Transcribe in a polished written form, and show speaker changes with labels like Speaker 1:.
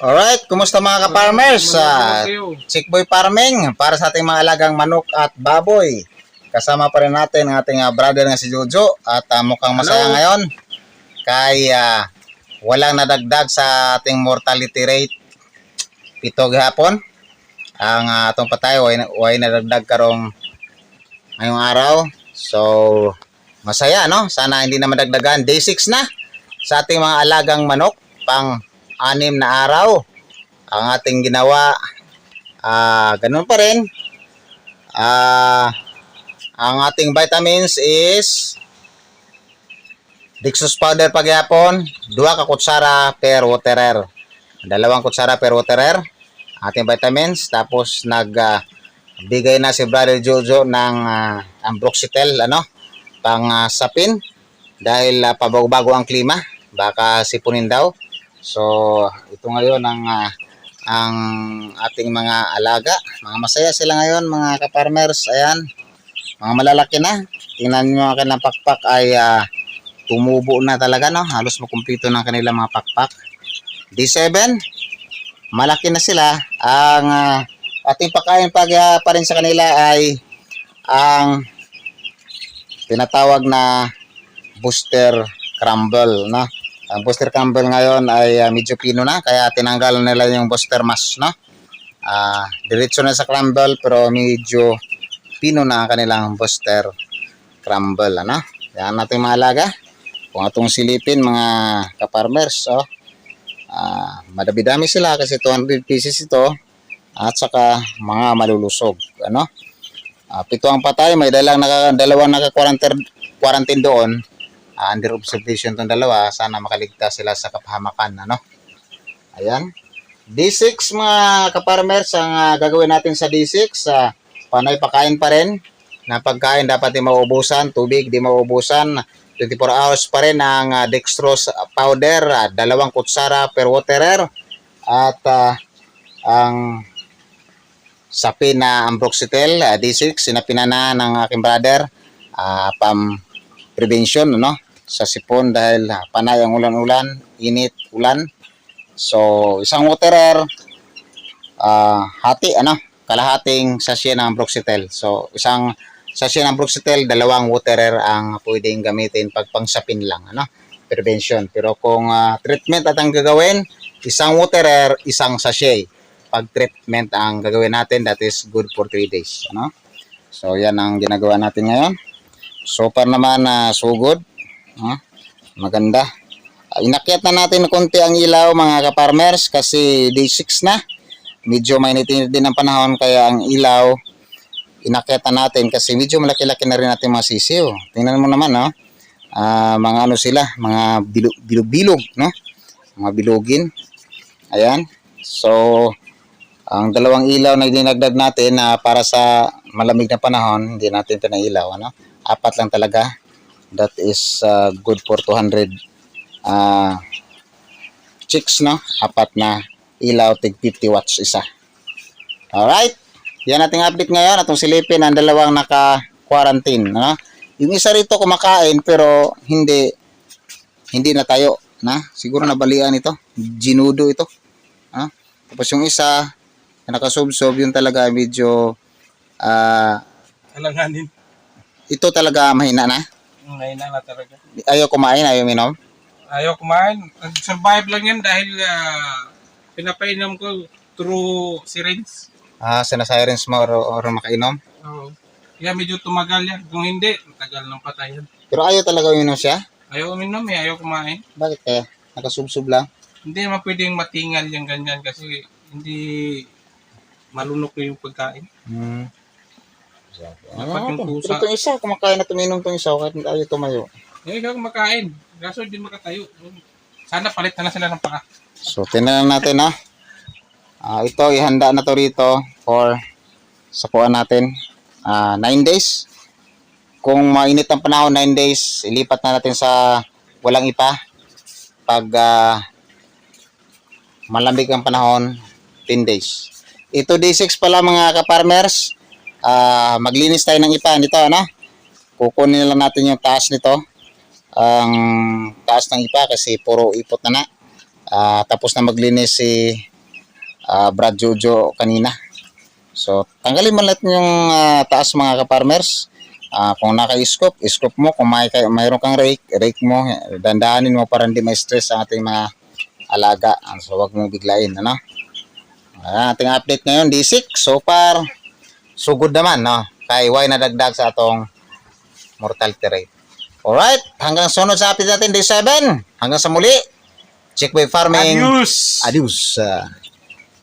Speaker 1: Alright, kumusta mga ka-farmers? Chickboy Farming para sa ating mga alagang manok at baboy. Kasama pa rin natin ang ating brother na si Jojo at mukhang masaya ngayon. Kaya walang nadagdag sa ating mortality rate. Pito gihapon. Ang atong patay, way nadagdag karong ngayong araw. So, masaya no? Sana hindi na madagdagan. Day 6 na sa ating mga alagang manok pang 6 na araw ang ating ginawa. Ganun pa rin. Ang ating vitamins is Dextrose powder pagyapon, 2 ka kutsara per waterer. 2 kutsara per waterer ating vitamins. Tapos bigay na si Brother Jojo ng ambroxetel pang sapin dahil pabago-bago ang klima, baka sipunin daw. So ito ngayon ang ating mga alaga. Mga masaya sila ngayon mga ka-farmers. Ayan, mga malalaki na. Tingnan nyo ang kanilang pakpak ay tumubo na talaga, no? Halos makumpleto ng kanilang mga pakpak. D7, malaki na sila. Ang ating pagkain pa rin sa kanila ay ang tinatawag na booster crumble, no? Ang booster crumble ngayon ay medyo pino na, kaya tinanggal nila yung booster mass, no? Diretso na sa crumble pero medyo pino na ang kanilang booster crumble, ano? Yan natin mga alaga. Kung atong silipin mga ka-farmers, madami-dami sila kasi 200 pieces ito at saka mga malulusog, ano? 7 ang patay, may dalawang naka-quarantine doon. Under observation itong dalawa, sana makaligtas sila sa kapahamakan, ano? Ayan. D6 mga ka-farmers, ang gagawin natin sa D6, panay pakain pa rin. Na pagkain dapat di mauubusan, tubig di mauubusan. 24 hours pa rin ang dextrose powder, 2 kutsara per waterer. At ang sapin na ambroxetel, D6, sinapina na ng aking brother, prevention, no? Sa sipon dahil panay ang ulan-ulan, init, ulan. So, isang waterer, kalahating sachet ng ambroxetel. So, isang sachet ng ambroxetel, 2 waterer ang pwedeng gamitin pag pangsapin lang, ano? Prevention. Pero kung treatment at ang gagawin, isang waterer, isang sachet. Pag treatment ang gagawin natin, that is good for 3 days, ano? So, yan ang ginagawa natin ngayon. So far naman so good. Maganda. Inakyat na natin konti ang ilaw mga ka-farmers kasi day 6 na. Medyo mainit-init din ang panahon kaya ang ilaw inakyat na natin kasi medyo malaki-laki na rin natin mga sisiw. Tingnan mo naman, no? Mga ano sila, mga bilog-bilog, no? Mga bilogin. Ayan. So ang 2 ilaw na dinagdag natin para sa malamig na panahon, hindi natin ito na ilaw, ano? 4 lang talaga. That is good for 200 chicks, no? 4 na ilaw, tig 50 watts isa. Alright. Yan ating update ngayon. Atong silipin ang 2 naka-quarantine, no? Yung isa rito kumakain pero hindi natayo, na? Siguro nabalian ito. Ginudo ito. Tapos yung isa nakasubsob, yun talaga medyo
Speaker 2: alanganin.
Speaker 1: Ito talaga mahina na.
Speaker 2: Mahina na talaga.
Speaker 1: Ayaw kumain, ayaw minom.
Speaker 2: Ayaw kumain. Nag-survive lang yan dahil pinapainom ko through syringe.
Speaker 1: Sinasirens mo or makainom.
Speaker 2: Oo. Kaya medyo tumagal yan. Kung hindi, matagal ng patayan.
Speaker 1: Pero ayaw talaga uminom siya.
Speaker 2: Ayaw uminom ayaw kumain.
Speaker 1: Bakit kaya? Nakasubsob lang.
Speaker 2: Hindi naman pwedeng matingal yung ganyan kasi hindi malunok yung pagkain. Dapat yung pusa.
Speaker 1: Pero itong isa, kumakain na tuminom itong isa, kahit ayaw tumayo.
Speaker 2: Yung ikaw kumakain. Kaso hindi makatayo. Sana palit na sila ng paa.
Speaker 1: So, tingnan natin ito, ihanda na to rito for sakuan natin. 9 days. Kung mainit ang panahon, 9 days, ilipat na natin sa walang ipa. Pag malamig ang panahon, 10 days. Ito day 6 pala mga ka-farmers. Maglinis tayo ng ipa nito, ano? Kukunin lang natin yung taas nito. Ang taas ng ipa kasi puro ipot na. Tapos na maglinis si Brad Jojo kanina. So, tanggalin man lahat yung taas mga ka-farmers. Kung naka-scope, scope mo. Kung mayroon kang rake, rake mo. Dandahanin mo para hindi ma-stress ang ating mga alaga. So, wag mong biglain. Ano? Ating update ngayon, D6. So far, so good naman. No? Kay why nadagdag sa atong mortality rate. Alright, hanggang sunod sa update natin, D7. Hanggang sa muli. Check by farming.
Speaker 2: Adios!
Speaker 1: Adios.